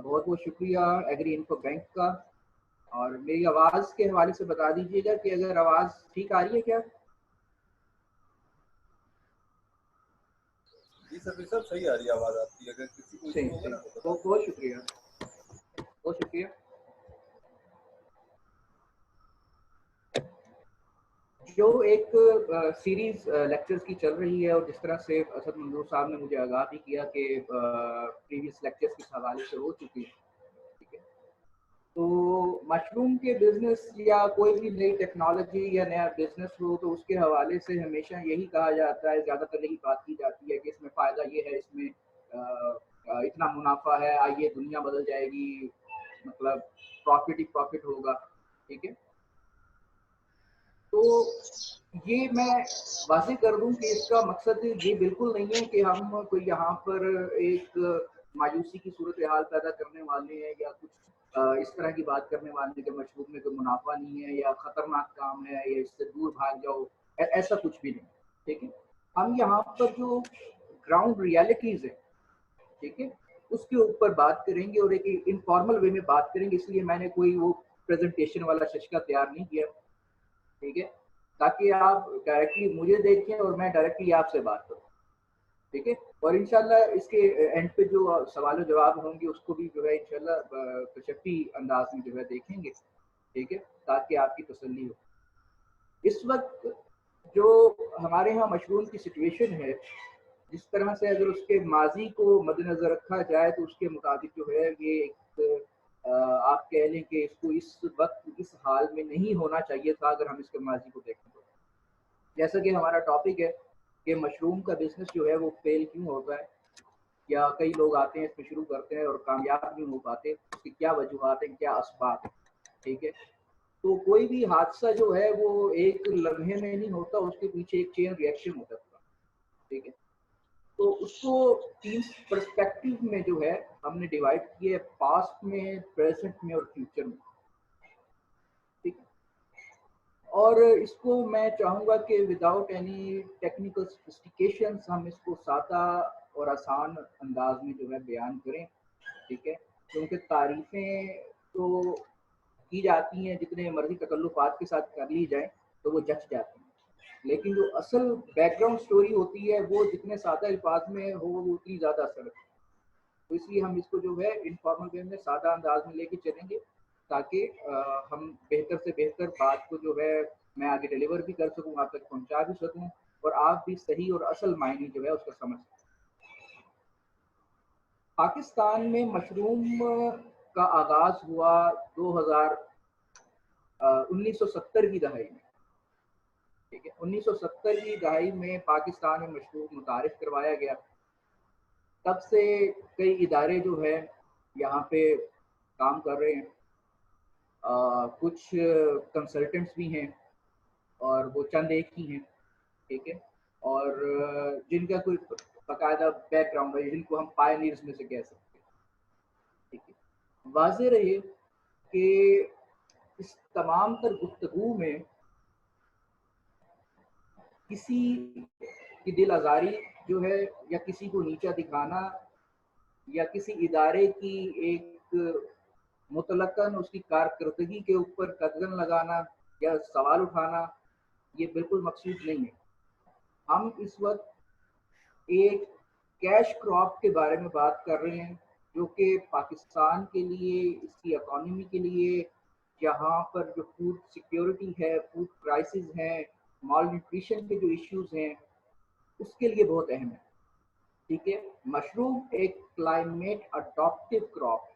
बहुत बहुत शुक्रिया एग्री इन्फो बैंक का। और मेरी आवाज़ के हवाले से बता दीजिएगा कि अगर आवाज़ ठीक आ रही है क्या? जी सर सही आ रही है आवाज़ आपकी। अगर किसी को इशू होगा ना तो बहुत शुक्रिया, बहुत शुक्रिया। जो एक सीरीज लेक्चर्स की चल रही है और जिस तरह से असद मंजूर साहब ने मुझे आगाह भी किया कि प्रीवियस लेक्चर्स किस हवाले से हो चुकी है, ठीक है। तो मशरूम के बिजनेस या कोई भी नई टेक्नोलॉजी या नया बिजनेस हो तो उसके हवाले से हमेशा यही कहा जाता है, ज़्यादातर यही बात की जाती है कि इसमें फ़ायदा ये है, इसमें इतना मुनाफा है, आइए दुनिया बदल जाएगी, मतलब प्रॉफिट ही प्रॉफिट होगा, ठीक है। तो ये मैं वाज़ेह कर दूं कि इसका मकसद ये बिल्कुल नहीं है कि हम कोई यहाँ पर एक मायूसी की सूरत हाल पैदा करने वाले हैं या कुछ इस तरह की बात करने वाले कि मशरूम में कोई मुनाफा नहीं है या ख़तरनाक काम है या इससे दूर भाग जाओ, ऐसा कुछ भी नहीं, ठीक है। हम यहाँ पर जो ग्राउंड रियलिटीज़ है, ठीक है, उसके ऊपर बात करेंगे और एक इनफॉर्मल वे में बात करेंगे, इसलिए मैंने कोई वो प्रेजेंटेशन वाला शशका तैयार नहीं किया, ठीक है, ताकि आप डायरेक्टली मुझे देखें और मैं डायरेक्टली आपसे बात करूं, ठीक है। और इंशाल्लाह इसके एंड पे जो सवाल जवाब होंगे उसको भी जो है इंशाल्लाह कशफी अंदाज में जो है देखेंगे, ठीक है, ताकि आपकी तसल्ली हो। इस वक्त जो हमारे यहाँ मशरूम की सिचुएशन है, जिस तरह से अगर उसके माजी को मद्देनजर रखा जाए तो उसके मुताबिक जो है ये एक आप कह लें कि इसको इस वक्त इस हाल में नहीं होना चाहिए था अगर हम इसके माजी को देखें तो। जैसा कि हमारा टॉपिक है कि मशरूम का बिजनेस जो है वो फेल क्यों होता है, या कई लोग आते हैं इसमें शुरू करते हैं और कामयाब नहीं हो पाते, उसकी क्या वजूहत हैं, क्या असबाब हैं, ठीक है। तो कोई भी हादसा जो है वो एक लम्हे में नहीं होता, उसके पीछे एक चेन रिएक्शन होता है, ठीक है। तो उसको 3 पर्सपेक्टिव में जो है हमने डिवाइड किए, पास्ट में, प्रेजेंट में और फ्यूचर में, ठीक। और इसको मैं चाहूँगा कि विदाउट एनी टेक्निकल सोफिस्टिकेशंस हम इसको सादा और आसान अंदाज में जो है बयान करें, ठीक है। क्योंकि तारीफ़ें तो की जाती हैं, जितने मर्जी तकल्लुफ़ात के साथ कर ली जाए तो वो जच जाती हैं, लेकिन जो असल बैकग्राउंड स्टोरी होती है वो जितने सादा अल्फाज में हो वो उतनी ज़्यादा असर रखती है। तो इसलिए हम इसको जो है इनफॉर्मल वे में सादा अंदाज में लेके चलेंगे, ताकि हम बेहतर से बेहतर बात को जो है मैं आगे डिलीवर भी कर सकूँ, आप तक पहुँचा भी सकूँ और आप भी सही और असल मायने जो है उसका समझ सकें। पाकिस्तान में मशरूम का आगाज़ हुआ 1970 की दहाई में, ठीक है। 1970 की दहाई में पाकिस्तान में मशरूम मुतारिफ करवाया गया। तब से कई इदारे जो है यहाँ पे काम कर रहे हैं, कुछ कंसल्टेंट्स भी हैं और वो चंद एक ही हैं, ठीक है, और जिनका कोई बाकायदा बैकग्राउंड है, जिनको हम पायनियर्स में से कह सकते हैं, ठीक है। वाज़ेह रहे कि इस तमाम तर गुफ्तगू में किसी की दिल आज़ारी जो है या किसी को नीचा दिखाना या किसी इदारे की एक मुतलकन उसकी कारकर्दगी के ऊपर कदगन लगाना या सवाल उठाना, ये बिल्कुल मकसूद नहीं है। हम इस वक्त एक कैश क्रॉप के बारे में बात कर रहे हैं जो कि पाकिस्तान के लिए, इसकी इकॉनमी के लिए, जहाँ पर जो फूड सिक्योरिटी है, फूड क्राइसिस है, माल न्यूट्रिशन के जो इश्यूज हैं, उसके लिए बहुत अहम है, ठीक है। मशरूम एक क्लाइमेट अडॉप्टिव क्रॉप है।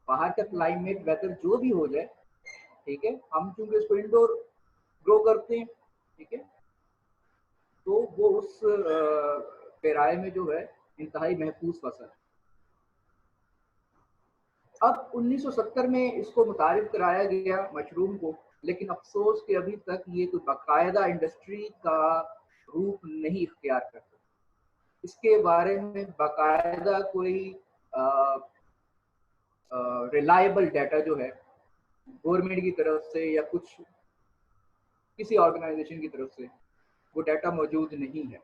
बाहर का क्लाइमेट वेदर जो भी हो जाए, ठीक है, हम चूंकि इसको इंडोर ग्रो करते हैं, ठीक है, तो वो उस पेराए में जो है इंतहाई महफूज फसल है। अब 1970 में इसको मुतारिफ कराया गया मशरूम को, लेकिन अफसोस कि अभी तक ये कोई बाकायदा इंडस्ट्री का रूप नहीं इख्तियार कर सकती। इसके बारे में बाकायदा कोई रिलायबल डाटा जो है गवर्नमेंट की तरफ से या कुछ किसी ऑर्गेनाइजेशन की तरफ से वो डाटा मौजूद नहीं है।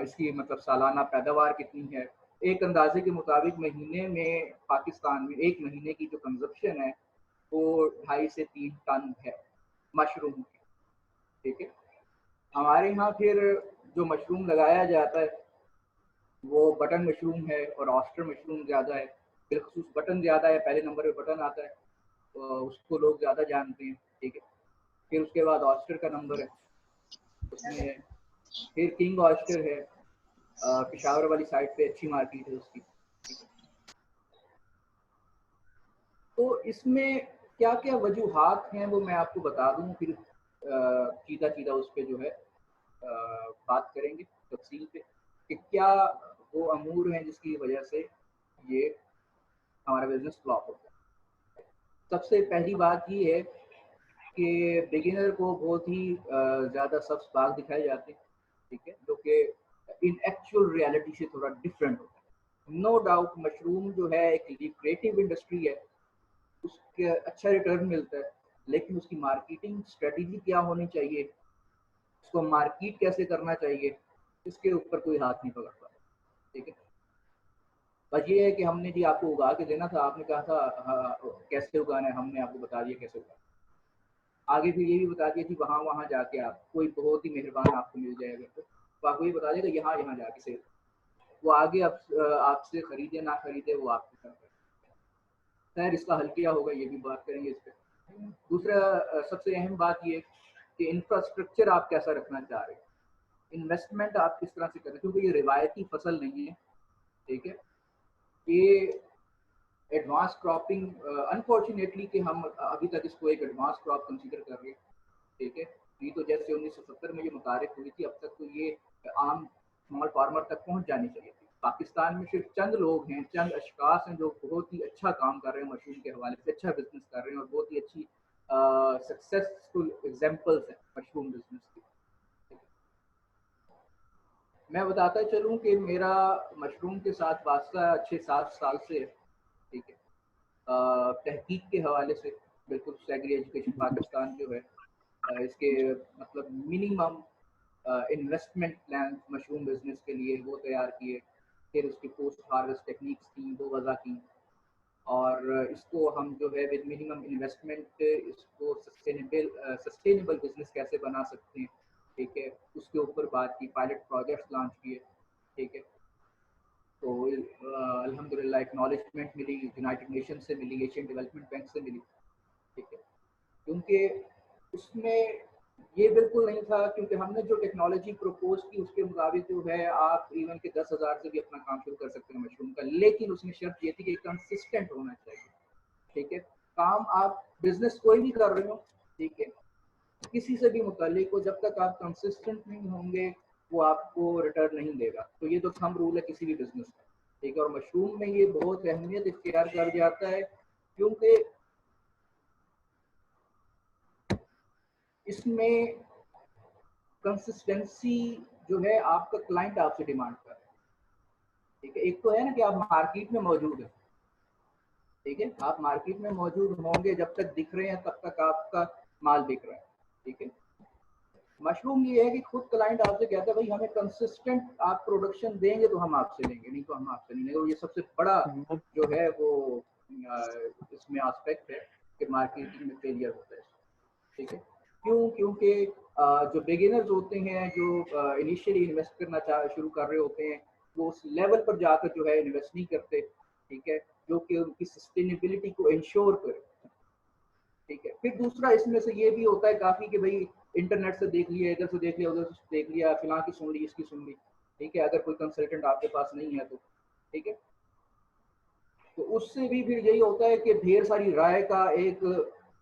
इसकी मतलब सालाना पैदावार कितनी है, एक अंदाजे के मुताबिक महीने में पाकिस्तान में एक महीने की जो कंजप्शन है वो 2.5 से 3 टन है मशरूम की, ठीक है। हमारे यहाँ फिर जो मशरूम लगाया जाता है वो बटन मशरूम है और ऑस्टर मशरूम ज़्यादा है। बिलखसूस बटन ज़्यादा है, पहले नंबर पे बटन आता है, उसको लोग ज़्यादा जानते हैं, ठीक है। फिर उसके बाद ऑस्टर का नंबर है उसमें, फिर किंग ऑस्टर है, पिशावर वाली साइड पे अच्छी मार्केट है उसकी, ठीक है। तो इसमें क्या क्या वजूहात हैं वो मैं आपको बता दूं, फिर सीधा सीधा उस पर जो है बात करेंगे तफसील पे कि क्या वो अमूर हैं जिसकी वजह से ये हमारा बिजनेस फ्लॉप होता है। सबसे पहली बात ये है कि बिगिनर को बहुत ही ज़्यादा सब्ज बाग दिखाए जाते हैं, ठीक है, जो कि इन एक्चुअल रियलिटी से थोड़ा डिफरेंट होता है। नो डाउट मशरूम जो है एक क्रिएटिव इंडस्ट्री है, उसके अच्छा रिटर्न मिलता है, लेकिन उसकी मार्केटिंग स्ट्रेटजी क्या होनी चाहिए, उसको मार्केट कैसे करना चाहिए, इसके ऊपर कोई हाथ नहीं पकड़ पाता, ठीक है। बस ये है कि हमने जी आपको उगा के देना था, आपने कहा था हाँ, कैसे उगाना है, हमने आपको बता दिया कैसे उगाना, आगे फिर ये भी बता दिया कि वहाँ वहाँ जाके आप कोई बहुत ही मेहरबान आपको मिल जाएगा, तो आपको ये बता देगा यहाँ यहाँ जाके से वो आगे आपसे खरीदे ना खरीदे वो आपके साथ है। खैर इसका हल क्या होगा ये भी बात करेंगे इस पर। दूसरा सबसे अहम बात ये कि इंफ्रास्ट्रक्चर आप कैसा रखना चाह रहे हैं, इन्वेस्टमेंट आप किस तरह से करें, क्योंकि ये रिवायती फसल नहीं है, ठीक है। ये एडवांस क्रॉपिंग अनफॉर्चुनेटली कि हम अभी तक इसको एक एडवांस क्रॉप कंसीडर कर रहे हैं, ठीक है। ये तो जैसे 1970 में ये मुतारिफ हुई थी, अब तक तो ये आम स्मॉल फार्मर तक पहुंच जानी चाहिए थी। पाकिस्तान में सिर्फ चंद लोग हैं, चंद अशखास हैं जो बहुत ही अच्छा काम कर रहे हैं मशरूम के हवाले से, अच्छा बिजनेस कर रहे हैं और बहुत ही अच्छी सक्सेसफुल एग्जाम्पल्स हैं मशरूम बिजनेस की। मैं बताता चलूँ कि मेरा मशरूम के साथ वास्ता 6-7 साल से है, ठीक है। तहकीक के हवाले से बिल्कुल सेग्री एजुकेशन पाकिस्तान जो है इसके मतलब minimum investment plan mushroom business के लिए वो तैयार किए, फिर उसकी पोस्ट हार्वेस्ट टेक्निक्स थी वो वजह की, और इसको हम जो है विद मिनिमम इन्वेस्टमेंट इसको सस्टेनेबल बिजनेस कैसे बना सकते हैं, ठीक है, उसके ऊपर बात की, पायलट प्रोजेक्ट्स लॉन्च किए, ठीक है। तो अल्हम्दुलिल्लाह एक्नॉलेजमेंट मिली, यूनाइटेड नेशन से मिली, एशियन डेवलपमेंट बैंक से मिली, ठीक है। क्योंकि उसमें ये बिल्कुल नहीं था, क्योंकि हमने जो टेक्नोलॉजी प्रपोज की उसके मुताबिक जो है आप इवन के 10,000 से भी अपना काम शुरू कर सकते हैं मशरूम का, लेकिन उसमें शर्त ये थी कि कंसिस्टेंट होना चाहिए, ठीक है। काम आप बिजनेस कोई भी कर रहे हो, ठीक है, किसी से भी मुतालिक हो, जब तक आप कंसिस्टेंट नहीं होंगे वो आपको रिटर्न नहीं देगा। तो ये तो थंब रूल है किसी भी बिजनेस का, ठीक है। और मशरूम में ये बहुत अहमियत इख्तियार कर जाता है, क्योंकि इसमें कंसिस्टेंसी जो है आपका क्लाइंट आपसे डिमांड कर रहा है, ठीक है। एक तो है ना कि आप मार्केट में मौजूद है, ठीक है, आप मार्केट में मौजूद होंगे, जब तक दिख रहे हैं तब तक आपका माल बिक रहा है, ठीक है। मशरूम ये है कि खुद क्लाइंट आपसे कहता है भाई हमें कंसिस्टेंट आप प्रोडक्शन देंगे तो हम आपसे लेंगे, नहीं तो हम आपसे नहीं लेंगे। और ये सबसे बड़ा जो है वो इसमें एस्पेक्ट है कि मार्केटिंग में फेलियर होता है, ठीक है। क्यों? क्योंकि जो बिगिनर्स होते हैं, जो इनिशियली इन्वेस्ट करना शुरू कर रहे होते हैं, वो उस लेवल पर जाकर जो है इन्वेस्ट नहीं करते, ठीक है, जो कि उनकी सस्टेनेबिलिटी को इंश्योर करे, ठीक है। फिर दूसरा इसमें से ये भी होता है काफ़ी कि भाई इंटरनेट से देख लिया, इधर से देख लिया, उधर से देख लिया, फिलहाल की सुन ली, इसकी सुन ली, ठीक है, अगर कोई कंसल्टेंट आपके पास नहीं है तो, ठीक है। तो उससे भी फिर यही होता है कि ढेर सारी राय का एक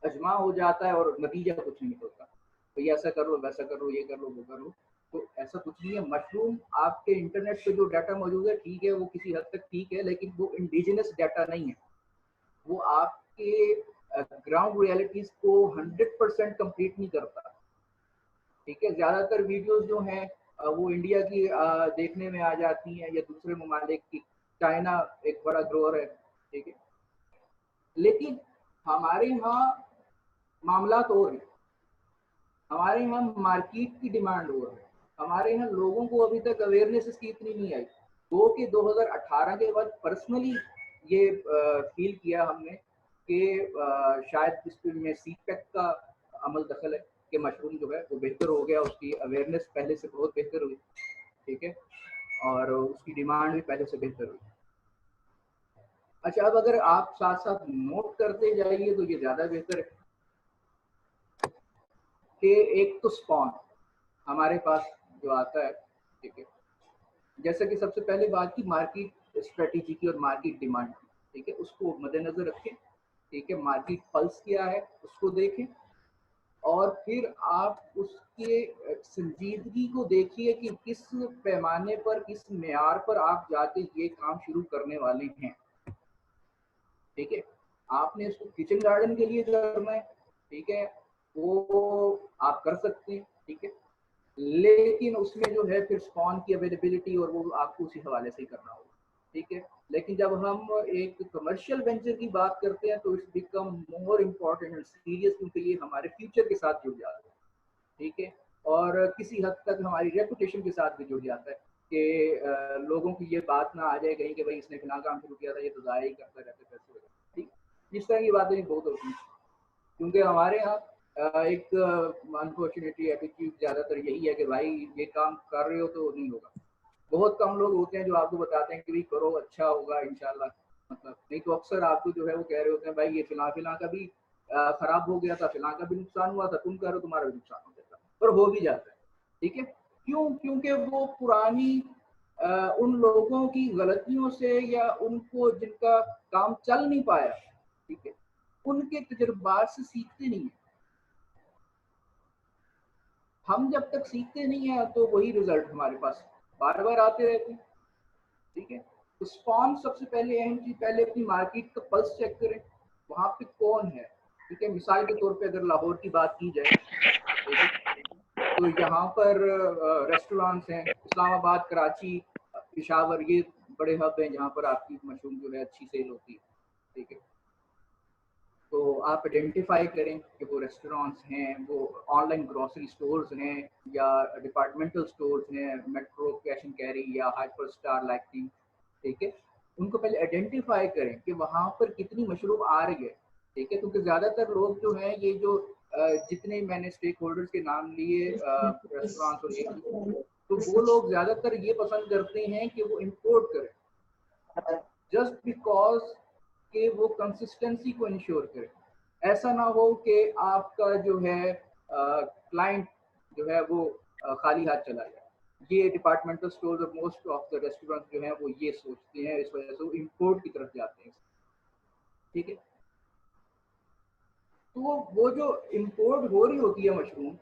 अजमा हो जाता है और नतीजा कुछ नहीं निकलता। तो ये ऐसा कर लो, वैसा कर लो, ये कर लो, वो कर लो, तो ऐसा कुछ नहीं है। मशरूम आपके इंटरनेट पे जो डाटा मौजूद है, ठीक है, वो किसी हद तक ठीक है, लेकिन वो इंडिजिनस डाटा नहीं है, वो आपके ग्राउंड रियलिटीज को 100% कंप्लीट नहीं करता, ठीक है। ज्यादातर वीडियोस जो हैं वो इंडिया की देखने में आ जाती हैं या दूसरे ममालिक की, चाइना एक बड़ा ग्रोअर है, ठीक है, लेकिन हमारे यहाँ मामला तो और है, हमारे यहाँ मार्केट की डिमांड और है, हमारे यहाँ लोगों को अभी तक अवेयरनेस इसकी इतनी नहीं आई। वो कि 2018 के बाद पर्सनली ये फील किया हमने कि शायद इसमें सीपेक का अमल दखल है कि मशरूम जो है वो बेहतर हो गया, उसकी अवेयरनेस पहले से बहुत बेहतर हुई, ठीक है, और उसकी डिमांड भी पहले से बेहतर हुई। अच्छा, अब अगर आप साथ साथ नोट करते जाइए तो ये ज़्यादा बेहतर है कि एक तो स्पॉन हमारे पास जो आता है, ठीक है, जैसे कि सबसे पहले बात की मार्केट स्ट्रेटेजी की और मार्केट डिमांड की, ठीक है, उसको मद्देनजर रखें, ठीक है, मार्केट पल्स क्या है उसको देखें, और फिर आप उसके संजीदगी को देखिए कि किस पैमाने पर, किस मेयार पर आप जाके ये काम शुरू करने वाले हैं, ठीक है। आपने इसको किचन गार्डन के लिए करना है, ठीक है, वो आप कर सकते हैं, ठीक है, लेकिन उसमें जो है फिर स्पॉन की अवेलेबिलिटी और वो आपको उसी हवाले से ही करना होगा, ठीक है। लेकिन जब हम एक कमर्शियल वेंचर की बात करते हैं तो it's become more important and serious, क्योंकि ये हमारे फ्यूचर के साथ जुड़ जाता है, ठीक है, और किसी हद तक हमारी रेपुटेशन के साथ भी जुड़ जाता है कि लोगों की ये बात ना आ जाए कहीं कि भाई इसने फिलहाल काम शुरू किया था, ये तो ज़ाया ही करता रहता पैसे वगैरह, ठीक, इस तरह की बातें बहुत होती हैं, क्योंकि हमारे यहाँ एक अनफॉर्चुनेटली एटीट्यूड ज़्यादातर यही है कि भाई ये काम कर रहे हो तो नहीं होगा। बहुत कम लोग होते हैं जो आपको बताते हैं कि भाई करो अच्छा होगा इंशाल्लाह, मतलब नहीं तो अक्सर आपको जो है वो कह रहे होते हैं भाई ये फिलहाल फिलहाल का भी खराब हो गया था, फिलहाल का भी नुकसान हुआ था, तुम कह रहे हो तुम्हारा भी नुकसान हो जाता, पर हो भी जाता है, ठीक है। क्यों? क्योंकि वो पुरानी उन लोगों की गलतियों से या उनको जिनका काम चल नहीं पाया, ठीक है, उनके तजुर्बात से सीखते नहीं है। हम जब तक सीखते नहीं है तो वही रिजल्ट हमारे पास बार बार आते रहते हैं, ठीक है। तो स्पॉन सबसे पहले अहम चीज, पहले अपनी मार्केट का पल्स चेक करें, वहां पे कौन है, ठीक है। मिसाल के तौर पे अगर लाहौर की बात की जाए, ठीक है, तो यहाँ पर रेस्टोरेंट्स हैं, इस्लामाबाद, कराची, पेशावर, ये बड़े हब हैं जहाँ पर आपकी मशरूम जो है अच्छी सेल होती है, ठीक है। तो आप आइडेंटिफाई करें कि वो रेस्टोरेंट्स हैं, वो ऑनलाइन ग्रोसरी स्टोर्स हैं या डिपार्टमेंटल स्टोर्स हैं, मेट्रो कैश एंड कैरी या हाइपर स्टार लाइक थिंग, ठीक है। उनको पहले आइडेंटिफाई करें कि वहाँ पर कितनी मशरूम आ रही है, ठीक है, क्योंकि ज़्यादातर लोग जो हैं ये जो जितने मैंने स्टेक होल्डर्स के नाम लिए रेस्टोरेंट्स और एक, तो वो लोग ज़्यादातर ये पसंद करते हैं कि वो इम्पोर्ट करें, जस्ट बिकॉज कि वो कंसिस्टेंसी को इंश्योर करें। ऐसा ना हो कि आपका जो है क्लाइंट जो है वो खाली हाथ चला जाए। ये डिपार्टमेंटल स्टोर्स और मोस्ट ऑफ द रेस्टोरेंट जो हैं वो ये सोचते हैं, इस वजह से वो इम्पोर्ट की तरफ जाते हैं, ठीक है। तो वो जो इम्पोर्ट हो रही होती है मशरूम,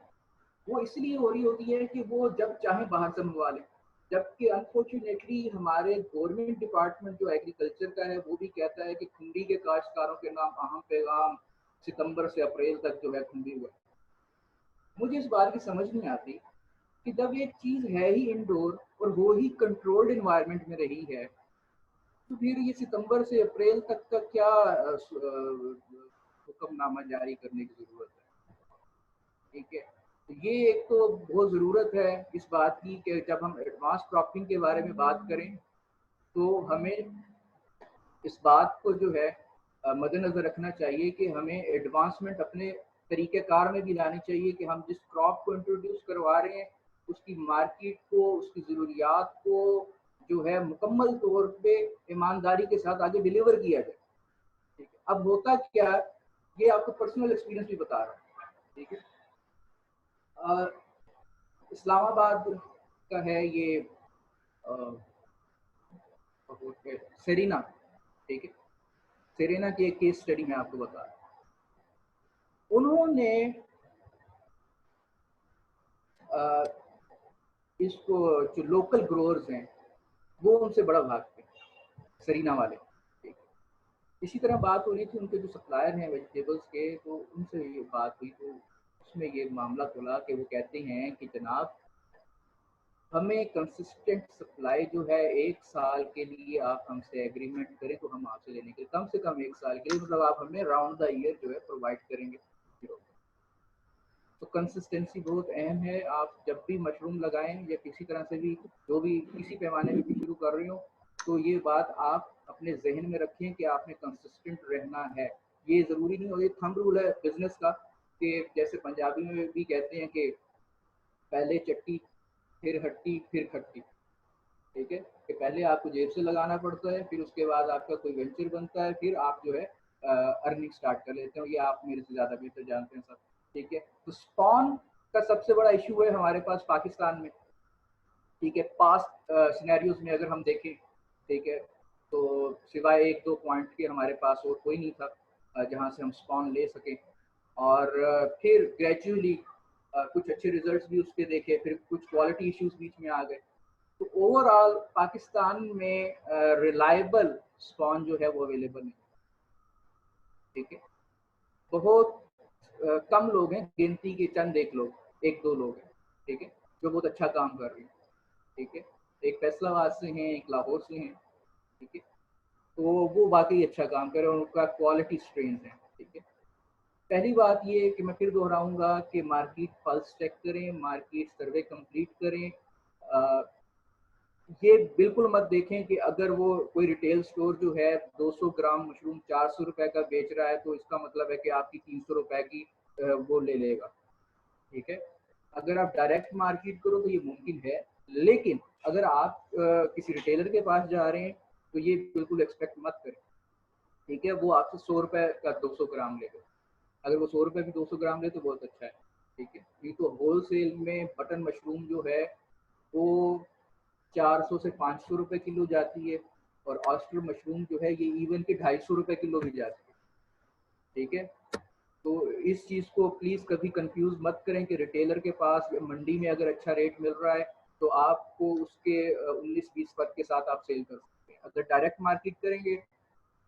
वो इसलिए हो रही होती है कि वो जब चाहे बाहर से मंगवा लें, जबकि अनफॉर्चुनेटली हमारे गवर्नमेंट डिपार्टमेंट जो एग्रीकल्चर का है वो भी कहता है कि खुंडी के काश्तकारों के नाम अहम पैगाम सितंबर से अप्रैल तक जो है खुंडी हुआ। मुझे इस बात की समझ नहीं आती कि जब ये चीज़ है ही इंडोर और वो ही कंट्रोल्ड इन्वायरमेंट में रही है, तो फिर ये सितंबर से अप्रैल तक का क्या हुक्मनामा जारी करने की ज़रूरत है, ठीक है। तो ये एक तो बहुत ज़रूरत है इस बात की कि जब हम एडवांस क्रॉपिंग के बारे में बात करें तो हमें इस बात को जो है मद्देनज़र रखना चाहिए कि हमें एडवांसमेंट अपने तरीक़ेकार में भी लानी चाहिए कि हम जिस क्रॉप को इंट्रोड्यूस करवा रहे हैं उसकी मार्केट को, उसकी ज़रूरियात को जो है मुकम्मल तौर पे ईमानदारी के साथ आगे डिलीवर किया जाए, ठीक है। अब होता क्या, ये आपको पर्सनल एक्सपीरियंस भी बता रहा हूँ, ठीक है। इस्लामाबाद का है ये सेरीना, ठीक है, सेरीना की एक केस स्टडी मैं आपको बता रहा हूँ। उन्होंने इसको जो लोकल ग्रोअर्स हैं वो उनसे बड़ा भागते हैं, सेरीना वाले, ठीक है। इसी तरह बात हो रही थी उनके जो सप्लायर हैं वेजिटेबल्स के, तो उनसे ये बात हुई तो उसमें ये मामला खुला कि वो कहते हैं कि जनाब हमें कंसिस्टेंट सप्लाई जो है 1 साल के लिए आप हमसे एग्रीमेंट करें तो हम आपसे लेने के कम से कम 1 साल के लिए, मतलब आप हमें राउंड द ईयर जो है प्रोवाइड करेंगे। तो कंसिस्टेंसी बहुत अहम है। आप जब भी मशरूम लगाएं या किसी तरह से भी जो भी किसी पैमाने में भी शुरू कर रहे हो, तो ये बात आप अपने जहन में रखें कि आपने कंसिस्टेंट रहना है। ये ज़रूरी नहीं हो, ये थंब रूल है बिजनेस का कि जैसे पंजाबी में भी कहते हैं कि पहले चट्टी फिर हट्टी फिर खट्टी। ठीक है, कि पहले आपको जेब से लगाना पड़ता है, फिर उसके बाद आपका कोई वेंचर बनता है, फिर आप जो है अर्निंग स्टार्ट कर लेते हो। ये आप मेरे से ज़्यादा बेहतर जानते हैं सब। ठीक है, तो स्पॉन का सबसे बड़ा इशू है हमारे पास पाकिस्तान में। ठीक है, पास्ट सिनेरियोज में अगर हम देखें, ठीक है, तो सिवाय एक दो पॉइंट के हमारे पास और कोई नहीं था जहाँ से हम स्पॉन ले सकें। और फिर ग्रेजुअली कुछ अच्छे रिजल्ट्स भी उसके देखे, फिर कुछ क्वालिटी इश्यूज बीच में आ गए। तो ओवरऑल पाकिस्तान में रिलायबल स्पॉन जो है वो अवेलेबल नहीं। ठीक है, बहुत कम लोग हैं, गिनती के चंद एक लोग, एक दो लोग हैं, ठीक है, जो बहुत अच्छा काम कर रहे हैं। ठीक है, एक फैसलाबाद से हैं, एक लाहौर से हैं। ठीक है, तो वो वाकई अच्छा काम कर रहे हैं और उनका क्वालिटी स्ट्रेन है। ठीक है, पहली बात ये कि मैं फिर दोहराऊंगा कि मार्केट पल्स चेक करें, मार्केट सर्वे कंप्लीट करें। ये बिल्कुल मत देखें कि अगर वो कोई रिटेल स्टोर जो है 200 ग्राम मशरूम 400 रुपए का बेच रहा है तो इसका मतलब है कि आपकी 300 रुपए की वो ले लेगा। ठीक है, अगर आप डायरेक्ट मार्केट करो तो ये मुमकिन है, लेकिन अगर आप किसी रिटेलर के पास जा रहे हैं तो ये बिल्कुल एक्सपेक्ट मत करें। ठीक है, वो आपसे 100 रुपए का 200 ग्राम लेगा। अगर वो 100 रुपए की 200 ग्राम ले तो बहुत अच्छा है। ठीक है, ये तो होल सेल में बटन मशरूम जो है वो 400 से 500 रुपए किलो जाती है, और ऑयस्टर मशरूम जो है ये इवन के 250 रुपए किलो भी जाती है। ठीक है, तो इस चीज़ को प्लीज़ कभी कंफ्यूज मत करें कि रिटेलर के पास मंडी में अगर अच्छा रेट मिल रहा है तो आपको उसके 19-20 पद के साथ आप सेल कर सकते हैं। अगर डायरेक्ट मार्केट करेंगे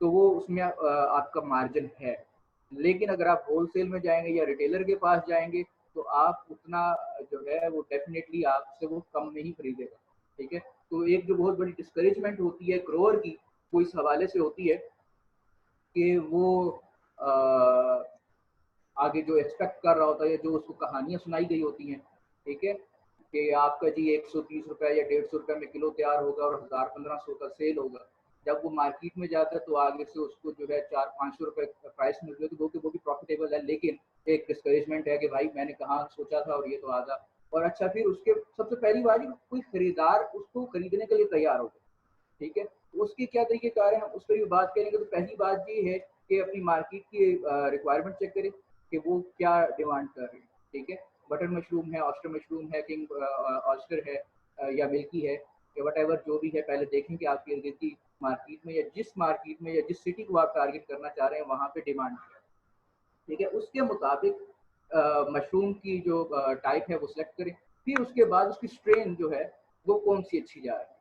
तो वो उसमें आपका मार्जिन है, लेकिन अगर आप होलसेल में जाएंगे या रिटेलर के पास जाएंगे तो आप उतना जो है वो डेफिनेटली आपसे वो कम नहीं खरीदेगा। ठीक है, तो एक जो बहुत बड़ी डिस्करेजमेंट होती है ग्रोअर की, वो इस हवाले से होती है कि वो आगे जो एक्सपेक्ट कर रहा होता है, जो उसको कहानियां सुनाई गई होती हैं, ठीक है, कि आपका जी 130 रुपए या 150 रुपए में किलो तैयार होगा और 1000-1500 का सेल होगा। जब वो मार्केट में जाता है तो आगे से उसको जो है 400-500 रुपए प्राइस मिल रही है, तो वो भी प्रॉफिटेबल है, लेकिन एक डिस्करेजमेंट है कि भाई मैंने कहाँ सोचा था और ये तो आधा। और अच्छा, फिर उसके सबसे पहली बात ही कोई खरीदार उसको खरीदने के लिए तैयार होगा। ठीक है, उसके क्या तरीके कार हैं, हम उस पर भी बात करेंगे। तो पहली बात ये है कि अपनी मार्केट की रिक्वायरमेंट चेक करें कि वो क्या डिमांड कर रहे हैं। ठीक है, बटर मशरूम है, ऑस्टर मशरूम है, किंग ऑस्टर है, या मिल्की है, या वट एवर जो भी है, पहले देखें कि आपकी इर्द की मार्केट में या जिस मार्केट में या जिस सिटी को आप टारगेट करना चाह रहे हैं वहाँ पे डिमांड है। ठीक है, उसके मुताबिक मशरूम की जो टाइप है वो सिलेक्ट करें। फिर उसके बाद उसकी स्ट्रेन जो है वो कौन सी अच्छी जा रही है।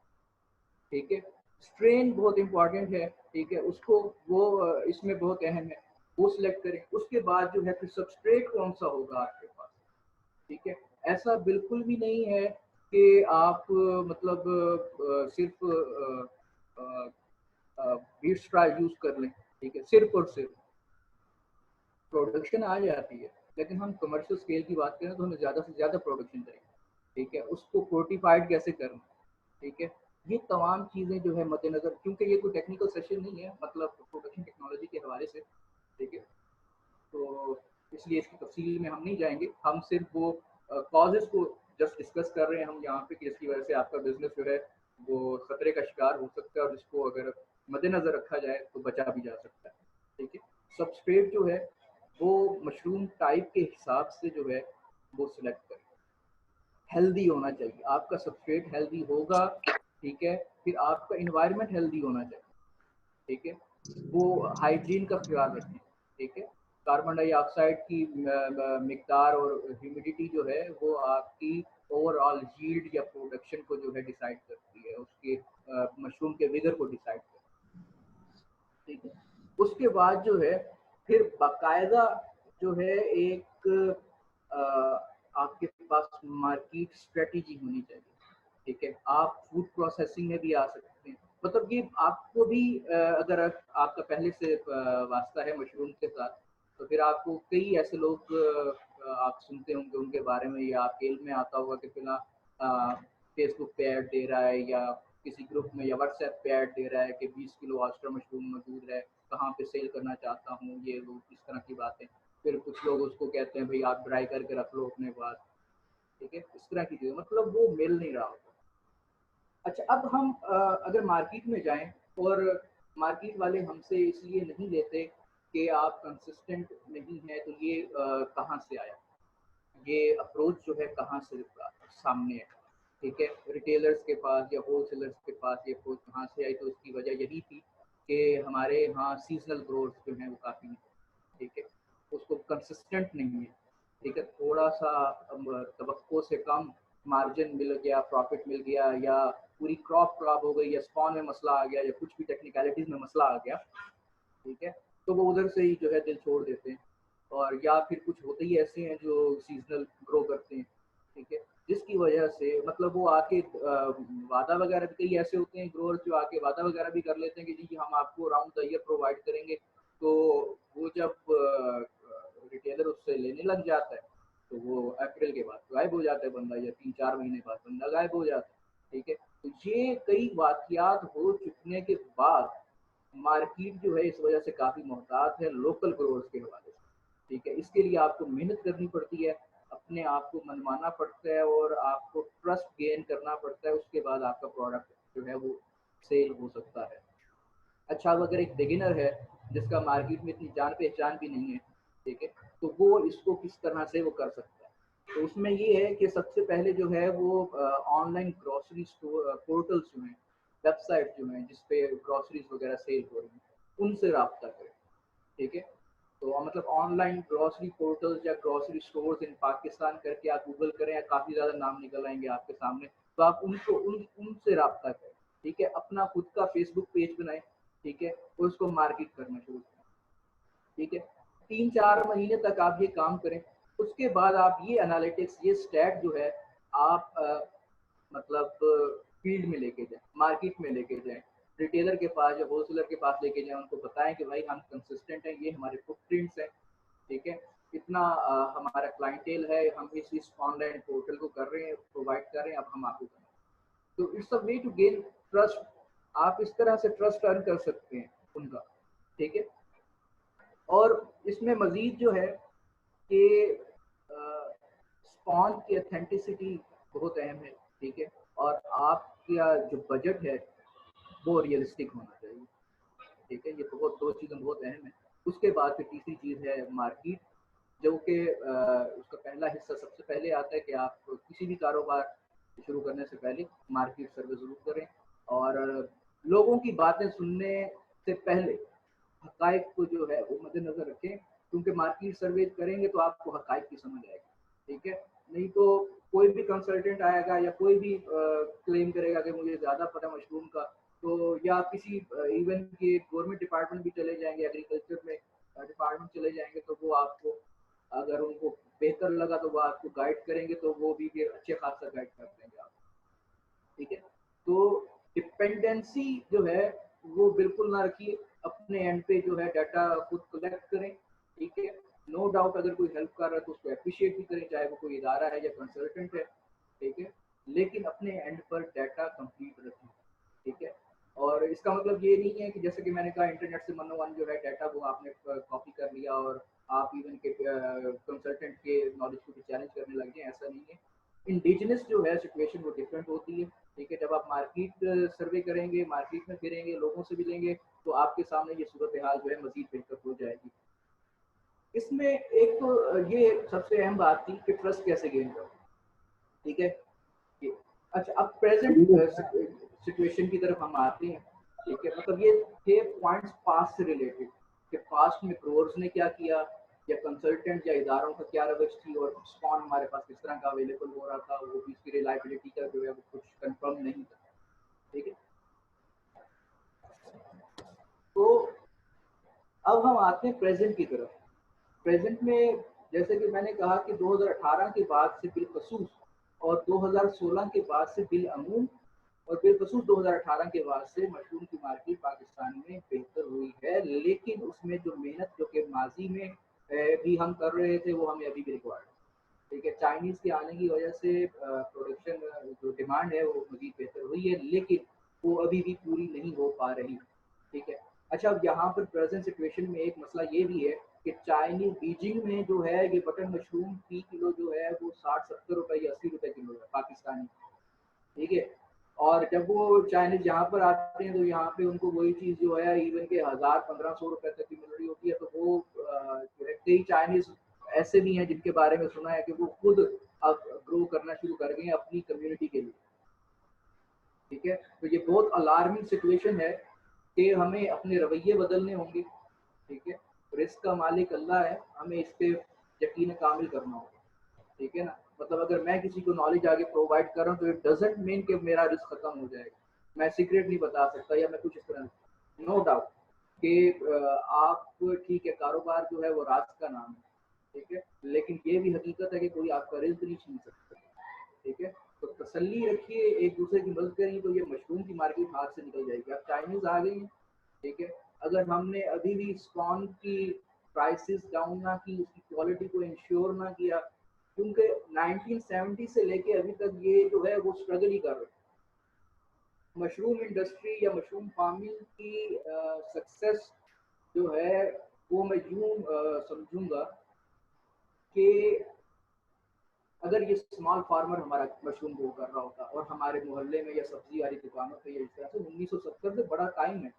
ठीक है, स्ट्रेन बहुत इंपॉर्टेंट है। ठीक है, उसको वो इसमें बहुत अहम है, वो सिलेक्ट करें। उसके बाद जो है फिर सबस्ट्रेट कौन सा होगा आपके पास। ठीक है, ऐसा बिल्कुल भी नहीं है कि आप मतलब सिर्फ बीट स्ट्रा यूज कर लें। ठीक है, सिर्फ और सिर्फ प्रोडक्शन आ जाती है, लेकिन हम कमर्शियल स्केल की बात करें तो हमें ज़्यादा से ज़्यादा प्रोडक्शन चाहिए। ठीक है, उसको फोर्टिफाइड कैसे करना। ठीक है, ये तमाम चीज़ें जो है मद्देनजर, क्योंकि ये कोई टेक्निकल सेशन नहीं है, मतलब प्रोडक्शन टेक्नोलॉजी के हवाले से। ठीक है, तो इसलिए इसकी तफसील में हम नहीं जाएंगे, हम सिर्फ वो कॉजेज़ को जस्ट डिस्कस कर रहे हैं हम यहाँ पे कि इसकी वजह से आपका बिजनेस जो है वो खतरे का शिकार हो सकता है, और इसको अगर मद्देनजर रखा जाए तो बचा भी जा सकता है। ठीक है, सबस्ट्रेट जो है वो मशरूम टाइप के हिसाब से जो है वो सिलेक्ट करें। हेल्दी होना चाहिए, आपका सबस्ट्रेट हेल्दी होगा। ठीक है, फिर आपका इन्वायरमेंट हेल्दी होना चाहिए। ठीक है, वो हाइजीन का ख्याल रखें। ठीक है, कार्बन डाइऑक्साइड की मिकदार और ह्यूमिडिटी जो है वो आपकी ओवरऑल यील्ड या प्रोडक्शन को जो है डिसाइड करती है, उसके मशरूम के विगर को डिसाइड करती है। ठीक है, उसके बाद जो है फिर बाकायदा जो है एक आपके पास मार्केट स्ट्रेटेजी होनी चाहिए। ठीक है, आप फूड प्रोसेसिंग में भी आ सकते हैं, मतलब ये आपको भी अगर आपका पहले से वास्ता है मशरूम के साथ, तो फिर आपको कई ऐसे लोग आप सुनते होंगे उनके बारे में, या आपके इल्म में आता होगा कि फिलहाल फेसबुक पे ऐड दे रहा है या किसी ग्रुप में या व्हाट्सएप पे ऐड दे रहा है कि 20 किलो ऑयस्टर मशरूम मौजूद है, कहाँ पे सेल करना चाहता हूँ, ये वो इस तरह की बातें। फिर कुछ लोग उसको कहते हैं भाई आप ड्राई करके रख लो अपने पास, ठीक है, इस तरह की चीज़ें, मतलब वो मिल नहीं रहा होता। अच्छा, अब हम अगर मार्केट में जाएं और मार्केट वाले हमसे इसलिए नहीं लेते कि आप कंसिस्टेंट नहीं है, तो ये कहाँ से आया, ये अप्रोच जो है कहाँ से सामने है, ठीक है, रिटेलर्स के पास या होलसेलर्स के पास ये अप्रोच कहाँ से आई? तो उसकी वजह यही थी कि हमारे यहाँ सीजनल ग्रोथ जो है वो काफ़ी, ठीक है, उसको कंसिस्टेंट नहीं है, ठीक है, थोड़ा सा तवक्को से कम मार्जिन मिल गया, प्रॉफिट मिल गया, या पूरी क्रॉप खराब हो गई, या स्पॉन में मसला आ गया, या कुछ भी टेक्निकलिटीज़ में मसला आ गया, ठीक है, तो वो उधर से ही जो है दिल छोड़ देते हैं। और या फिर कुछ होते ही ऐसे हैं जो सीजनल ग्रो करते हैं, ठीक है, जिसकी वजह से मतलब वो आके वादा वगैरह भी, कई ऐसे होते हैं ग्रोअर्स जो आके वादा वगैरह भी कर लेते हैं कि जी हम आपको राउंड द ईयर प्रोवाइड करेंगे, तो वो जब रिटेलर उससे लेने लग जाता है तो वो अप्रैल के बाद गायब हो जाता है बंदा, या 3-4 महीने बाद बंदा गायब हो जाता है, ठीक है। तो ये कई वाकयात हो चुकने के बाद मार्केट जो है इस वजह से काफ़ी मोहतात है लोकल ग्रोअर्स के हवाले से, ठीक है। इसके लिए आपको मेहनत करनी पड़ती है, अपने आप को मनवाना पड़ता है और आपको ट्रस्ट गेन करना पड़ता है, उसके बाद आपका प्रोडक्ट जो है वो सेल हो सकता है। अच्छा, अब अगर एक बिगिनर है जिसका मार्केट में इतनी जान पहचान भी नहीं है, ठीक है, तो वो इसको किस तरह से वो कर सकता है? तो उसमें ये है कि सबसे पहले जो है वो ऑनलाइन ग्रोसरी स्टोर पोर्टल्स जो हैं, वेबसाइट जो हैं जिस पे ग्रोसरीज वगैरह सेल हो रही हैं, उनसे राब्ता करें, ठीक है। तो मतलब ऑनलाइन ग्रोसरी पोर्टल्स या ग्रोसरी स्टोर्स इन पाकिस्तान करके आप गूगल करें, काफ़ी ज़्यादा नाम निकल आएंगे आपके सामने, तो आप उनको उनसे राब्ता करें, ठीक है। अपना खुद का फेसबुक पेज बनाएं, ठीक है, और उसको मार्केट करना शुरू करें, ठीक है। 3-4 महीने तक आप ये काम करें, उसके बाद आप ये एनालिटिक्स, ये स्टैट जो है आप मतलब फील्ड में लेके जाएं, मार्केट में लेके जाएं, रिटेलर के पास या होलसेलर के पास लेके जाएं, उनको बताएं कि भाई हम कंसिस्टेंट हैं, ये हमारे फुटप्रिंट्स हैं, ठीक है, इतना हमारा क्लाइंटेल है, हम इस ऑनलाइन पोर्टल को कर रहे हैं, प्रोवाइड कर रहे हैं, अब हम आपको करें। तो it's a way to gain trust, आप इस तरह से ट्रस्ट अर्न कर सकते हैं उनका, ठीक है। और इसमें मजीद जो है कि स्पॉन की ऑथेंटिसिटी बहुत अहम है, ठीक है, और आपका जो बजट है वो रियलिस्टिक होना चाहिए, ठीक है। ये बहुत, दो चीज़ें बहुत अहम है। उसके बाद फिर तीसरी चीज़ है मार्केट, जो कि उसका पहला हिस्सा सबसे पहले आता है कि आप किसी भी कारोबार शुरू करने से पहले मार्केट सर्वे ज़रूर करें, और लोगों की बातें सुनने से पहले हकाइक को जो है वो मद्देनजर रखें, क्योंकि मार्केट सर्वे करेंगे तो आपको हकाइक की समझ आएगी, ठीक है। नहीं तो कोई भी कंसल्टेंट आएगा या कोई भी क्लेम करेगा कि मुझे ज़्यादा पता है मशरूम का, तो या किसी इवन के गवर्नमेंट डिपार्टमेंट भी चले जाएंगे, एग्रीकल्चर में डिपार्टमेंट चले जाएंगे, तो वो आपको, अगर उनको बेहतर लगा तो वो आपको गाइड करेंगे, तो वो भी फिर अच्छे खासा गाइड कर देंगे आप, ठीक है। तो डिपेंडेंसी जो है वो बिल्कुल ना रखिए, अपने एंड पे जो है डाटा खुद कलेक्ट करें, ठीक है। नो डाउट अगर कोई हेल्प कर रहा है तो उसको अप्रिशिएट भी करें, चाहे वो कोई इदारा है या कंसल्टेंट है, ठीक है, लेकिन अपने एंड पर डाटा कंप्लीट रखें, ठीक है। और इसका मतलब ये नहीं है कि जैसे कि मैंने कहा इंटरनेट से मनोवन जो है डाटा वो आपने कॉपी कर लिया और आप इवन के कंसल्टेंट के नॉलेज को भी चैलेंज करने लग जाए, ऐसा नहीं है। इंडिजिनस जो है सिचुएशन वो डिफरेंट होती है, ठीक है। जब आप मार्केट सर्वे करेंगे, मार्केट में फिरेंगे, लोगों से मिलेंगे, तो आपके सामने ये सूरत हाल जो है मजीद बेहतर हो जाएगी। इसमें एक तो ये सबसे अहम बात थी कि ट्रस्ट कैसे गेन करो, ठीक है। अच्छा, अब प्रेजेंट सिचुएशन की तरफ हम आते हैं, ठीक है। मतलब ये थे पॉइंट्स पास्ट से रिलेटेड, कि पास्ट में ग्रोअर्स ने क्या किया, या कंसल्टेंट या इदारों का क्या रवैश थी, और स्पॉन हमारे पास किस तरह का अवेलेबल हो रहा था, वो भी उसकी रिलायबिलिटी का जो है वो कुछ कंफर्म नहीं था, ठीक है। तो अब हम आते हैं प्रेजेंट की तरफ। प्रेजेंट में जैसे कि मैंने कहा कि 2018 के बाद से बिलखसूस, और 2016 के बाद से बिलअमूम, और बिलखसूस 2018 के बाद से मशरूम की मार्केट पाकिस्तान में बेहतर हुई है, लेकिन उसमें जो मेहनत जो कि माजी में भी हम कर रहे थे वो हमें अभी भी रिक्वायर्ड है, ठीक है। चाइनीज़ के आने की वजह से प्रोडक्शन जो डिमांड है वो मज़ीद बेहतर हुई है, लेकिन वो अभी भी पूरी नहीं हो पा रही। ठीक है। अच्छा, अब यहाँ पर प्रेज़ेंट सिचुएशन में एक मसला ये भी है कि चाइनीज़ बीजिंग में जो है ये बटन मशरूम फी किलो जो है वो 60-70 रुपए या 80 रुपए किलो है पाकिस्तानी। ठीक है। और जब वो चाइनीज़ यहाँ पर आते हैं तो यहाँ पे उनको वही चीज़ जो है इवन के 1000-1500 रुपए तक की मिल रही होती है। तो वो जो है कई चाइनीज़ ऐसे भी हैं जिनके बारे में सुना है कि वो खुद अब ग्रो करना शुरू कर गए हैं अपनी कम्युनिटी के लिए। ठीक है। तो ये बहुत अलार्मिंग सिचुएशन है कि हमें अपने रवैये बदलने होंगे। ठीक है। रिस्क का मालिक अल्लाह है, हमें इस पे यकीन कामिल करना होगा। ठीक है ना। मतलब अगर मैं किसी को नॉलेज आगे प्रोवाइड कर रहा हूँ तो इट डजंट मीन कि मेरा रिस्क खत्म हो जाएगा। मैं सीक्रेट नहीं बता सकता या मैं कुछ इस तरह, नो डाउट कि आप, ठीक है, कारोबार जो है वो राज का नाम है। ठीक है। लेकिन ये भी हकीकत है कि कोई आपका रिस्क नहीं छीन सकता। ठीक है। तो तसल्ली रखिए, एक दूसरे की मदद करिए, तो ये मशरूम की मार्केट हाथ से निकल जाएगी। अब चाइनीज आ गई हैं। ठीक है। अगर हमने अभी भी स्पॉन की प्राइसेस डाउन ना की, उसकी क्वालिटी को इंश्योर ना किया, क्योंकि 1970 से लेके अभी तक ये जो है वो स्ट्रगल ही कर रहे हैं। मशरूम इंडस्ट्री या मशरूम फार्मिंग की सक्सेस जो है वो मैं यूं समझूंगा कि अगर ये स्मॉल फार्मर हमारा मशरूम ग्रो कर रहा होता और हमारे मोहल्ले में या सब्जी वाली दुकानों पे या इस तरह से 1970 से बड़ा टाइम है,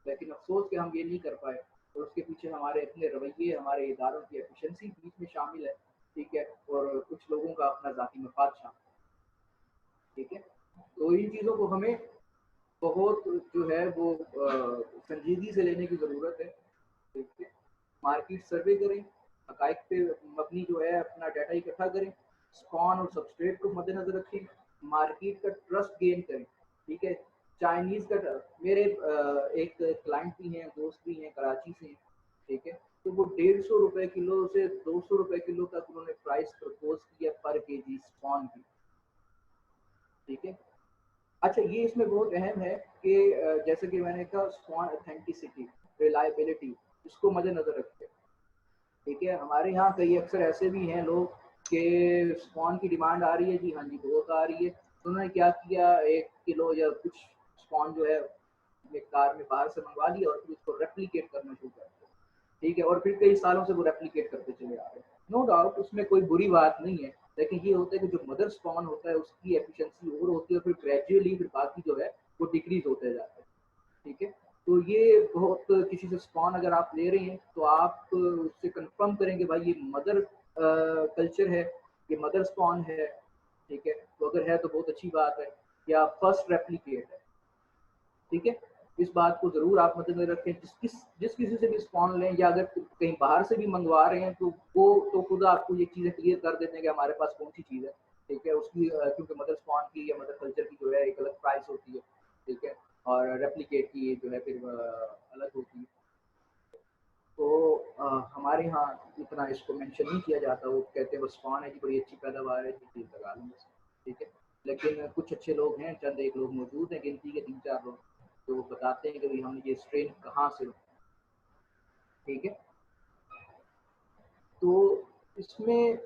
लेकिन अफसोस कि हम ये नहीं कर पाए। और उसके पीछे हमारे अपने रवैये, हमारे इदारों की एफिशिएंसी बीच में शामिल है। ठीक है। और कुछ लोगों का अपना जाती मफाद शामिल। ठीक है। तो इन चीज़ों को हमें बहुत जो है वो संजीदगी से लेने की ज़रूरत है। ठीक है। मार्केट सर्वे करें, हकाइक पे मबनी जो है अपना डाटा इकट्ठा करें, स्पॉन और सबस्ट्रेट को मद्देनजर रखें, मार्केट का ट्रस्ट गेन करें। ठीक है। चाइनीज़ का मेरे एक क्लाइंट भी हैं, दोस्त भी हैं, कराची से हैं। ठीक है। तो वो 150 रुपए किलो से 200 रुपए किलो तक उन्होंने प्राइस प्रपोज किया पर केजी स्पॉन की। ठीक है। अच्छा, ये इसमें बहुत अहम है कि जैसे कि मैंने कहा स्पॉन ऑथेंटिसिटी, रिलायबिलिटी, इसको मद्देनजर रखें। ठीक है। हमारे यहाँ कई अक्सर ऐसे भी हैं लोग कि स्पॉन की डिमांड आ रही है जी, हाँ जी बहुत आ रही है, तो उन्होंने क्या किया, 1 किलो या कुछ स्पॉन जो है मिकदार में बाहर से मंगवा लिया और फिर उसको रेप्लिकेट करना शुरू कर दिया। ठीक है। और फिर कई सालों से वो रेप्लिकेट करते चले आ रहे हैं। नो डाउट उसमें कोई बुरी बात नहीं है, लेकिन ये होता है कि जो मदर स्पॉन होता है उसकी एफिशिएंसी ओवर होती है, फिर ग्रेजुअली फिर बाकी जो है वो डिक्रीज होते जाता है। ठीक है। तो ये बहुत, किसी से स्पॉन अगर आप ले रहे हैं तो आप उससे कंफर्म करेंगे भाई ये मदर कल्चर है, ये मदर स्पॉन है। ठीक है। तो अगर है तो बहुत अच्छी बात है, या फर्स्ट रेप्लिकेट है। ठीक है। इस बात को जरूर आप मद्देनजर रखें। जिस किसी से भी स्पॉन लें या अगर कहीं बाहर से भी मंगवा रहे हैं तो वो तो खुद आपको ये चीज़ें क्लियर कर देते हैं कि हमारे पास कौन सी चीज़ है। ठीक है। उसकी क्योंकि मदर स्पॉन की या मदर कल्चर की जो है एक अलग प्राइस होती है। ठीक है। और रेप्लिकेट की जो है फिर अलग होती है। तो हमारे यहाँ इतना इसको मेंशन नहीं किया जाता। वो कहते हैं बस स्पॉन है जी, बड़ी अच्छी पैदावार है जी, चीज़ लगा लूँ बस। ठीक है। लेकिन कुछ अच्छे लोग हैं, चंद एक लोग मौजूद हैं, गिनती के 3-4 लोग, तो वो बताते हैं कि भाई हमने ये स्ट्रेन कहाँ से। ठीक है। तो इसमें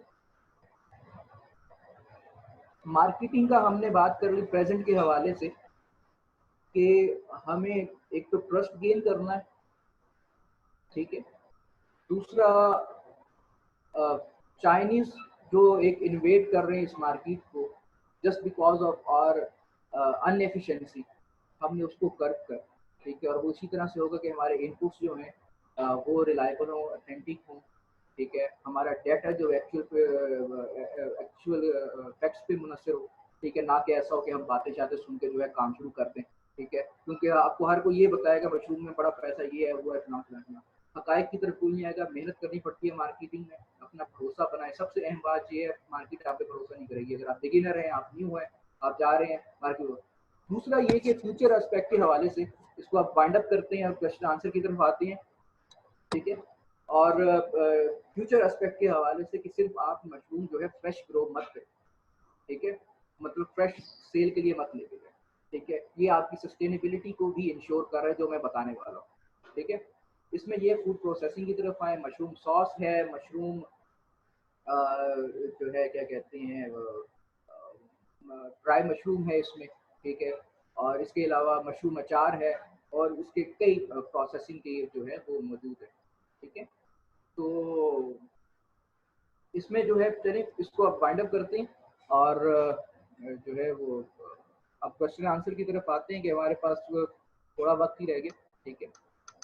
मार्केटिंग का हमने बात कर ली प्रेजेंट के हवाले से कि हमें एक तो ट्रस्ट गेन करना है। ठीक है। दूसरा, चाइनीज जो एक इन्वेट कर रहे हैं इस मार्केट को जस्ट बिकॉज ऑफ और अनएफिशिएंसी, हमने उसको कर्व कर। ठीक है। और वो इसी तरह से होगा कि हमारे इनपुट्स जो हैं वो रिलायबल हों, ऑथेंटिक हों। ठीक है। हमारा डाटा जो एक्चुअल फैक्ट्स पे मुनसर हो। ठीक है। ना कि ऐसा हो कि हम बातें शातें सुन के जो है काम शुरू कर दें। ठीक है। क्योंकि आपको हर कोई ये बताएगा मशरूम में बड़ा पैसा ये है वो है फलाना फलाना, हकायक की तरफ कोई नहीं आएगा। मेहनत करनी पड़ती है मार्केटिंग में, अपना भरोसा बनाए। सबसे अहम बात ये है, मार्केट आप पे भरोसा नहीं करेगी अगर आप बिगिनर हैं, आप न्यू हैं, आप जा रहे हैं मार्केट। दूसरा ये कि फ्यूचर एस्पेक्ट के हवाले से इसको आप वाइंड अप करते हैं और क्वेश्चन आंसर की तरफ आते हैं। ठीक है। और फ्यूचर एस्पेक्ट के हवाले से कि सिर्फ आप मशरूम जो है फ्रेश ग्रो मत करें। ठीक है। मतलब फ्रेश सेल के लिए मत लेके जाए। ठीक है। ये आपकी सस्टेनेबिलिटी को भी इंश्योर कर रहा है जो मैं बताने वाला हूँ। ठीक है। इसमें ये फूड प्रोसेसिंग की तरफ आए, मशरूम सॉस है, मशरूम जो है क्या कहते हैं ड्राई मशरूम है इसमें, ठीक है, और इसके अलावा मशरूम अचार है और उसके कई प्रोसेसिंग के जो है वो मौजूद है, ठीक है। तो इसमें जो है चलिए इसको अब वाइंड अप करते हैं और जो है वो अब क्वेश्चन आंसर की तरफ आते हैं कि हमारे पास थोड़ा वक्त ही रह गया, ठीक है,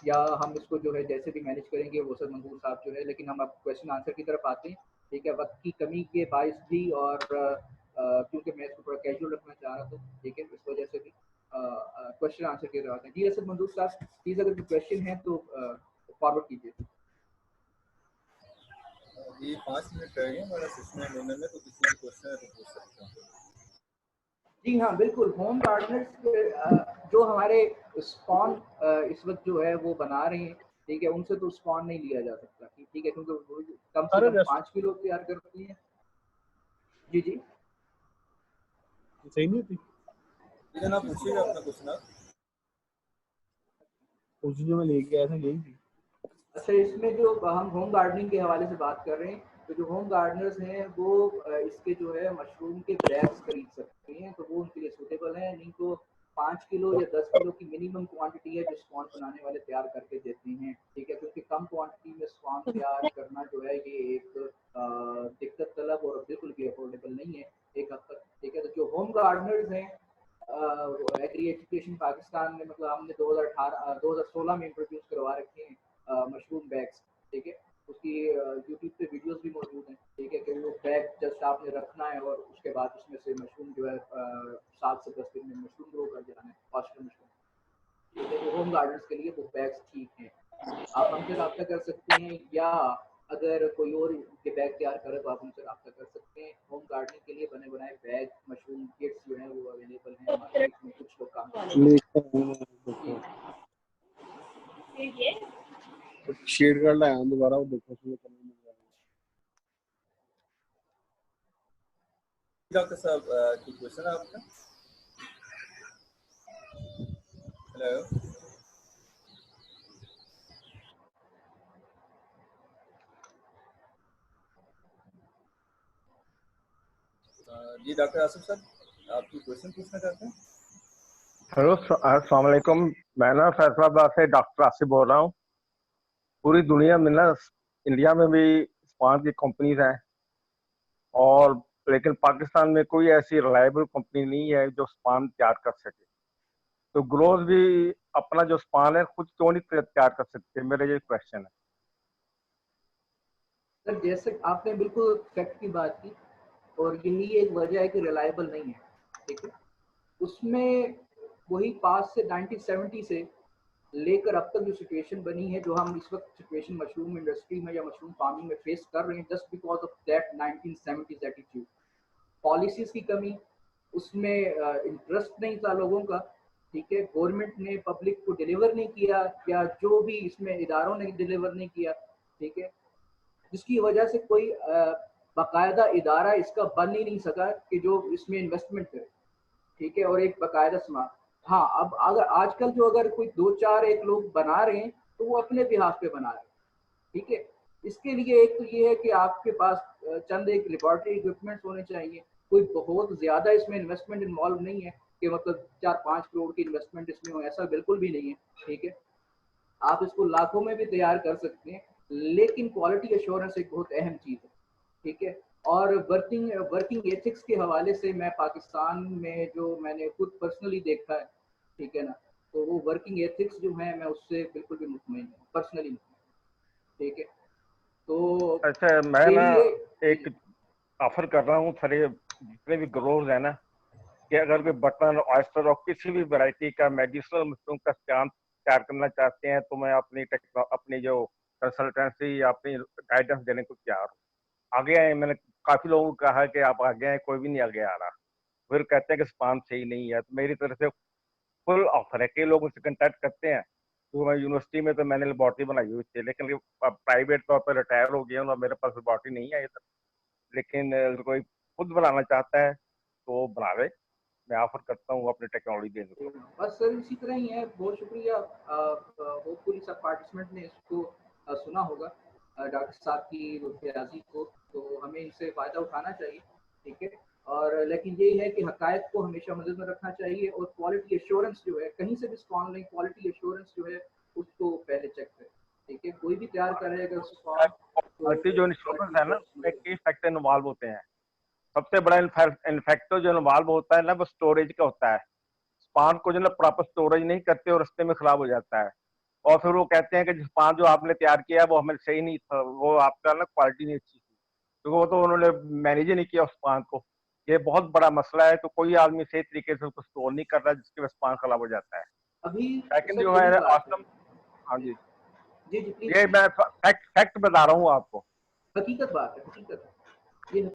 या हम इसको जो है जैसे भी मैनेज करेंगे वो सब मंजूर साहब जो है, लेकिन हम अब क्वेश्चन आंसर की तरफ आते हैं, ठीक है, वक्त की कमी के बायस भी और क्योंकि मैं इसको थोड़ा कैजुअल रखना चाह रहा था, ठीक है, इस वजह से भी क्वेश्चन आंसर की तरफ आते हैं। जी असद मंजूर साहब प्लीज अगर कोई क्वेश्चन है तो फॉरवर्ड कीजिए। ये 5 मिनट रह गए हमारा सेशन होने में, तो किसी भी क्वेश्चन है तो पूछ सकते हैं। जी हाँ बिल्कुल, होम गार्डनर्स जो हमारे स्पॉन इस वक्त जो है वो बना रहे हैं, ठीक है, उनसे तो स्पॉन नहीं लिया जा सकता, ठीक है, क्योंकि वो कम से कम 5 किलो तैयार करती हैं। जी जी सही नहीं थी ठीक है ना, पूछिएगा अपना क्वेश्चन आप। उस जो मैं लेके आया था यही थी। अच्छा, इसमें जो हम होम गार्डनिंग के हवाले से बात कर रहे हैं, तो जो होम गार्डनर्स हैं वो इसके जो है मशरूम के बैग्स खरीद सकते हैं, तो वो उनके लिए सूटेबल है, नहीं तो 5 किलो या 10 किलो की मिनिमम क्वांटिटी है जो स्पॉन बनाने वाले तैयार करके देते हैं, ठीक है, क्योंकि कम क्वांटिटी में स्पॉन तैयार करना जो है ये एक दिक्कत तलब और बिल्कुल भी अफोर्डेबल नहीं है एक हद तक, ठीक है। तो जो होम गार्डनर्स हैं एग्री एजुकेशन पाकिस्तान में, मतलब हमने 2016 में इंट्रोड्यूस करवा रखे हैं मशरूम बैग्स, ठीक है, उसकी यूट्यूब पे वीडियोस भी मौजूद हैं, ठीक है, कि वो बैग जस्ट आपने रखना है और उसके बाद उसमें से मशरूम जो है 7 से 10 दिन में मशरूम ग्रो कर जाना है, फास्टर मशरूम, ठीक है। तो होम गार्डन्स के लिए वो बैग्स ठीक हैं, आप हमसे रब्ता कर सकते हैं, या अगर कोई और के बैग तैयार करे तो आप हमसे रब्ता कर सकते हैं। होम गार्डनिंग के लिए बने बनाए बैग मशरूम किट्स जो है वो अवेलेबल हैं मार्केट में, कुछ लोग काम कर रहे हैं। शेड कर लाया दोबारा वो देखो उसमें करने मिल जाएगा। डॉक्टर साहब कोई क्वेश्चन है आपका? हेलो जी डॉक्टर आसिफ सर, आप कोई क्वेश्चन पूछना चाहते हैं? हेलो अस्सलाम वालेकुम, मैं ना फैसलाबाद से डॉक्टर आसिफ बोल रहा हूँ। पूरी दुनिया में ना, इंडिया में भी स्पान की कंपनीज हैं, और लेकिन पाकिस्तान में कोई ऐसी रिलायबल कंपनी नहीं है जो स्पान तैयार कर सके। तो ग्रोज भी अपना जो स्पान है खुद क्यों नहीं तैयार कर सकते, मेरा ये क्वेश्चन है। सर जैसे आपने बिल्कुल फैक्ट की बात की, और यही एक वजह है कि रिलायबल नहीं है, ठीक है। उसमें वही पास से 1970 से लेकर अब तक जो सिचुएशन बनी है, जो हम इस वक्त सिचुएशन मशरूम इंडस्ट्री में या मशरूम फार्मिंग में फेस कर रहे हैं, just because of that 1970s attitude, policies की कमी, उसमें इंटरेस्ट नहीं था लोगों का, ठीक है, गवर्नमेंट ने पब्लिक को डिलीवर नहीं किया, या जो भी इसमें इदारों ने डिलीवर नहीं किया, ठीक है, जिसकी वजह से कोई बाकायदा इदारा इसका बन ही नहीं सका कि जो इसमें इन्वेस्टमेंट करे, ठीक है, और एक बाकायदा समाज। हाँ, अब अगर आजकल जो अगर कोई 2-4 एक लोग बना रहे हैं तो वो अपने बिहाफ पे बना रहे हैं, ठीक है। इसके लिए एक तो ये है कि आपके पास चंद एक लेबोरेटरी इक्विपमेंट्स होने चाहिए, कोई बहुत ज्यादा इसमें इन्वेस्टमेंट इन्वॉल्व नहीं है कि मतलब 4-5 करोड़ की इन्वेस्टमेंट इसमें हो, ऐसा बिल्कुल भी नहीं है, ठीक है। आप इसको लाखों में भी तैयार कर सकते हैं, लेकिन क्वालिटी एश्योरेंस एक बहुत अहम चीज है, ठीक है। और वर्किंग एथिक्स के हवाले से मैं पाकिस्तान में जो मैंने खुद पर्सनली देखा है, ठीक है ना, तो वो वर्किंग एथिक्स जो है मैं उससे बिल्कुल भी मुतमईन हूँ, पर्सनली मुतमईन, ठीक है। तो अच्छा, मैं ना यही है। एक ऑफर कर रहा हूँ सारे जितने भी ग्रोवर्स हैं ना, कि अगर कोई बटन ऑयस्टर और किसी भी वैरायटी का मेडिसिनल मशरूम का स्टाम तैयार करना चाहते हैं, तो मैं अपनी जो कंसल्टेंसी या अपनी गाइडेंस देने को तैयार हूँ। आगे आए, मैंने काफी लोगों को कहा कि आप आगे आए, कोई भी नहीं आगे आ रहा, फिर कहते हैं कि स्पान सही नहीं है। तो मेरी तरफ से फुल ऑफर है, कई लोग मुझसे कंटेक्ट करते हैं। तो मैं यूनिवर्सिटी में तो मैंने लेबॉर्ट्री बनाई हुई थी, लेकिन प्राइवेट तौर पर रिटायर हो गया हूँ और मेरे पास लेबॉर्ट्री नहीं है इधर। लेकिन कोई खुद बनाना चाहता है तो बना ले, मैं ऑफर करता हूँ अपनी टेक्नोलॉजी देने को। बस सर इसी तरह ही है, बहुत शुक्रिया। होपफुली सब पार्टिसिपेंट ने इसको सुना होगा, डॉक्टर साहब की लुत्फ़-ए-आज़ी को, तो हमें इनसे फ़ायदा उठाना चाहिए, ठीक है? और लेकिन यही है कि हक़ाइक़ को हमेशा नज़र में रखना चाहिए और क्वालिटी एश्योरेंस जो है, कहीं से भी स्पॉन लें, क्वालिटी एश्योरेंस जो है, उसको पहले चेक करें, ठीक है? कोई भी तैयार करेगा स्पॉन तो क्वालिटी जो इंश्योरेंस क्वालिटी है ना, एश्योरेंस उसमें कई फैक्टर इन्वॉल्व होते हैं। सबसे बड़ा इन्फेक्टर जो इन्वॉल्व होता है ना, वो स्टोरेज का होता है। स्पान को जो है ना प्रॉपर स्टोरेज नहीं करते और रास्ते में खराब हो जाता है। और फिर वो कहते हैं कि स्पान जो आपने तैयार किया वो हमें सही नहीं था, वो आपका ना क्वालिटी नहीं अच्छी थी, तो वो तो उन्होंने मैनेज ही नहीं किया उस स्पान को। ये बहुत बड़ा मसला है, तो कोई आदमी सही तरीके से उसको स्टोर नहीं कर रहा, जिसकी वजह से स्पान खराब हो जाता है। अभी सेकंड सर जो यही है बात है। ऑसम। हाँ जी, जी, जी, प्लीज़, ये प्लीज़। मैं फैक्ट फैक्ट बता रहा हूँ आपको। हकीकत बात है, हकीकत है। ये